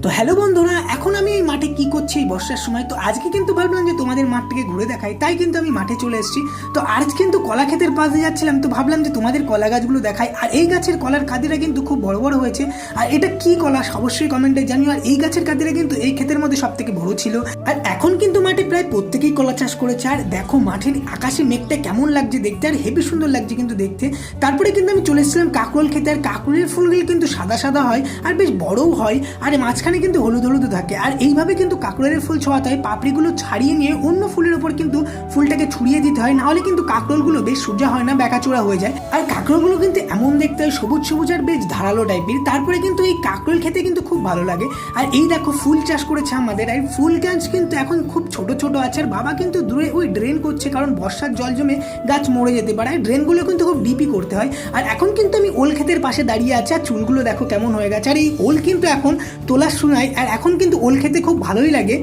তো হ্যালো বন্ধুরা, এখন আমি এই মাঠে কি করছি এই বর্ষার সময়। তো আজকে কিন্তু ভাবলাম যে তোমাদের মাঠটাকে ঘুরে দেখাই, তাই কিন্তু আমি মাঠে চলে এসেছি। তো আজ কিন্তু কলা ক্ষেতের পাশে যাচ্ছিলাম, তো ভাবলাম যে তোমাদের কলা গাছগুলো দেখাই। আর এই গাছের কলার কাঁদিরা কিন্তু খুব বড় বড় হয়েছে। আর এটা কি কলা অবশ্যই কমেন্টে জানিও। আর এই গাছের কাঁদিরা কিন্তু এই ক্ষেতের মধ্যে সব থেকে বড় ছিল। আর এখন কিন্তু মাঠে প্রায় প্রত্যেকেই কলা চাষ করেছে। আর দেখো মাঠের আকাশে মেঘটা কেমন লাগছে দেখতে, আর হেবি সুন্দর লাগছে কিন্তু দেখতে। তারপরে কিন্তু আমি চলে এসেছিলাম কাকরোল খেতে। আর কাকরোলের ফুলগুলি কিন্তু সাদা সাদা হয় আর বেশ বড়ও হয়, আর মাঝখানে কিন্তু হলুদ হলুদ থাকে। আর এইভাবে কিন্তু কাকরোলের ফুল ছোঁয়াতে হয়, পাপড়িগুলো ছাড়িয়ে নিয়ে অন্য ফুলের উপর কিন্তু ফুলটাকে ছড়িয়ে দিতে হয়, নাহলে কিন্তু কাকরোলগুলো বেশ সোজা হয় না, বেঁকাচোরা হয়ে যায়। আর কাকরোলগুলো কিন্তু এমন দেখতে হয় সবুজ সবুজ আর বেশ ধারালো টাইপের। তারপরে কিন্তু এই কাকরোল খেতে কিন্তু খুব ভালো লাগে। আর এই দেখো ফুল চাষ করেছে আমাদের। আর ফুল গাছ কিন্তু এখন খুব ছোট ছোট আছে। আর বাবা কিন্তু দূরে ওই ড্রেন করছে, কারণ বর্ষার জল জমে গাছ মরে যেতে পারে। আর ড্রেনগুলো কিন্তু খুব ডিপি করতে হয়। আর এখন কিন্তু আমি ওল ক্ষেতের পাশে দাঁড়িয়ে আছি, আর চুলগুলো দেখো কেমন হয়ে গেছে। আর এই ওল কিন্তু এখন তোলার সময়, আর এখন কিন্তু ওল খেতে খুব ভালোই লাগে।